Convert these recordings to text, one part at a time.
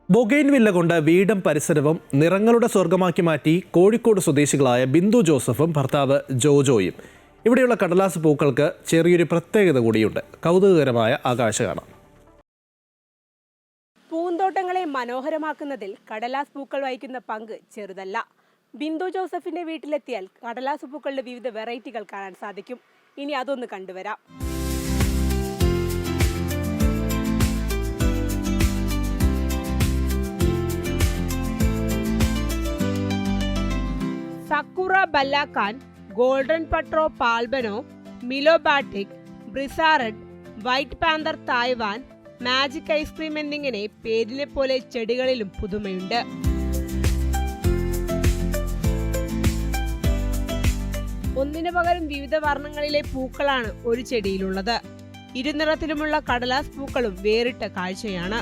ബൊഗെയിൻവില്ല കൊണ്ട് വീടും പരിസരവും നിറങ്ങളുടെ സ്വർഗമാക്കി മാറ്റി കോഴിക്കോട് സ്വദേശികളായ ബിന്ദു ജോസഫും ഭർത്താവ് ജോജോയും. ഇവിടെയുള്ള കടലാസ് പൂക്കൾക്ക് ചെറിയൊരു പ്രത്യേകത കൂടിയുണ്ട്. കൗതുകകരമായ ആകാശം കാണാം. പൂന്തോട്ടങ്ങളെ മനോഹരമാക്കുന്നതിൽ കടലാസ് പൂക്കൾ വഹിക്കുന്ന പങ്ക് ചെറുതല്ല. ബിന്ദു ജോസഫിന്റെ വീട്ടിലെത്തിയാൽ കടലാസ് പൂക്കളുടെ വിവിധ വെറൈറ്റികൾ കാണാൻ സാധിക്കും. ഇനി അതൊന്ന് കണ്ടുവരാം. സക്കുറ ബല്ലാക്കാൻ, ഗോൾഡൻ പട്രോ പാൽബനോ, മിലോബാറ്റിക്, ബ്രിസാറഡ്, വൈറ്റ് പാന്തർ തായ്വാൻ, മാജിക് ഐസ്ക്രീം എന്നിങ്ങനെ പേരിനെ പോലെ ചെടികളിലും പുതുമയുണ്ട്. ഒന്നിനു പകരം വിവിധ വർണ്ണങ്ങളിലെ പൂക്കളാണ് ഒരു ചെടിയിലുള്ളത്. ഇരുനിറത്തിലുമുള്ള കടലാസ് പൂക്കളും വേറിട്ട കാഴ്ചയാണ്.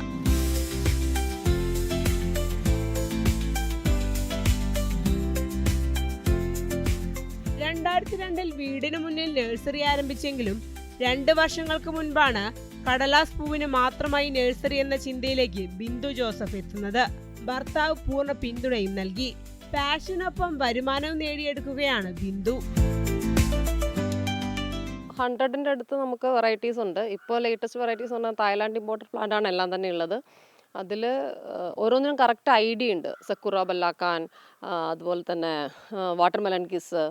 2002 വീടിന് മുന്നിൽ നഴ്സറി ആരംഭിച്ചെങ്കിലും 2 വർഷങ്ങൾക്ക് മുൻപാണ് കടലാസ് പൂവിന് മാത്രമായി നഴ്സറി എന്ന ചിന്തയിലേക്ക് ബിന്ദു ജോസഫ് എത്തുന്നത്. ഭർത്താവ് പൂർണ്ണ പിന്തുണയും നൽകി. പാഷനൊപ്പം വരുമാനവും നേടിയെടുക്കുകയാണ് ബിന്ദു. 100ന്റെ അടുത്ത് നമുക്ക് വെറൈറ്റീസ് ഉണ്ട്. ഇപ്പോൾ ലേറ്റസ്റ്റ് വെറൈറ്റീസ് പറഞ്ഞാൽ തായ്ലാൻഡ് ഇമ്പോർട്ടഡ് പ്ലാന്റ് ആണ് എല്ലാം തന്നെ ഉള്ളത്. അതിൽ ഓരോന്നിനും കറക്റ്റ് ഐഡിയ ഉണ്ട്. സക്കുറ ബല്ലാക്കാൻ, അതുപോലെ തന്നെ watermelon kiss,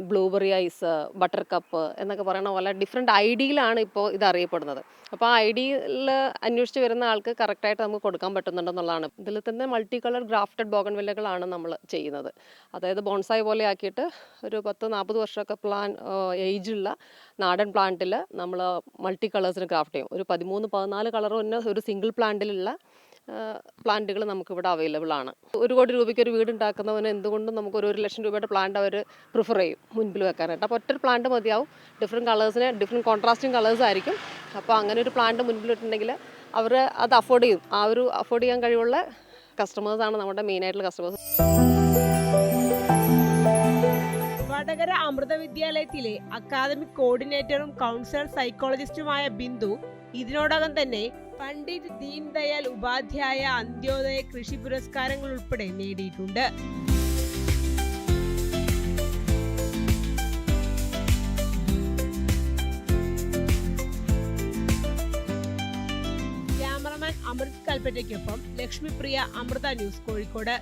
blueberry ice, butter cup എന്നൊക്കെ പറയുന്ന പോലെ ഡിഫറെൻറ്റ് ഐഡിയയിലാണ് ഇപ്പോൾ ഇത് അറിയപ്പെടുന്നത്. അപ്പോൾ ആ ഐഡിയയിൽ അന്വേഷിച്ച് വരുന്ന ആൾക്ക് കറക്റ്റായിട്ട് നമുക്ക് കൊടുക്കാൻ പറ്റുന്നുണ്ടെന്നുള്ളതാണ്. ഇതിൽ തന്നെ മൾട്ടി കളർ ഗ്രാഫ്റ്റഡ് ബോഗൺവില്ലകളാണ് നമ്മൾ ചെയ്യുന്നത്. അതായത് ബോൺസായി പോലെ ആക്കിയിട്ട് ഒരു 10-40 വർഷമൊക്കെ ഏജുള്ള നാടൻ പ്ലാന്റിൽ നമ്മൾ മൾട്ടി കളേഴ്സിന് ക്രാഫ്റ്റ് ചെയ്യും. ഒരു 13-14 കളർ തന്നെ ഒരു സിംഗിൾ പ്ലാന്റിലുള്ള പ്ലാന്റുകൾ നമുക്കിവിടെ അവൈലബിൾ ആണ്. 1 കോടി രൂപയ്ക്ക് ഒരു വീട് ഉണ്ടാക്കുന്നവന് എന്തുകൊണ്ടും നമുക്ക് 1 ലക്ഷം രൂപയുടെ പ്ലാന്റ് അവർ പ്രിഫർ ചെയ്യും മുൻപിൽ വെക്കാനായിട്ട്. അപ്പോൾ ഒറ്റ പ്ലാന്റ് മതിയാവും. ഡിഫറെൻറ്റ് കളേഴ്സിന് ഡിഫറെൻറ്റ് കോൺട്രാസ്റ്റിംഗ് കളേഴ്സ് ആയിരിക്കും. അപ്പോൾ അങ്ങനെ ഒരു പ്ലാന്റ് മുൻപിലിട്ടുണ്ടെങ്കിൽ അവർ അത് അഫോർഡ് ചെയ്യും. ആ ഒരു അഫോർഡ് ചെയ്യാൻ കഴിവുള്ള കസ്റ്റമേഴ്സാണ് നമ്മുടെ മെയിനായിട്ടുള്ള കസ്റ്റമേഴ്സ്. വടകര അമൃത വിദ്യാലയത്തിലെ അക്കാദമിക് കോർഡിനേറ്ററും കൗൺസിലർ സൈക്കോളജിസ്റ്റുമായ ബിന്ദു ഇതിനോടകം തന്നെ പണ്ഡിറ്റ് ദീൻ ദയാൽ ഉപാധ്യായ അന്ത്യോദയ കൃഷി പുരസ്കാരങ്ങൾ ഉൾപ്പെടെ നേടിയിട്ടുണ്ട്. ക്യാമറമാൻ അമൃത് കൽപ്പറ്റയ്ക്കൊപ്പം ലക്ഷ്മിപ്രിയ, അമൃത ന്യൂസ്, കോഴിക്കോട്.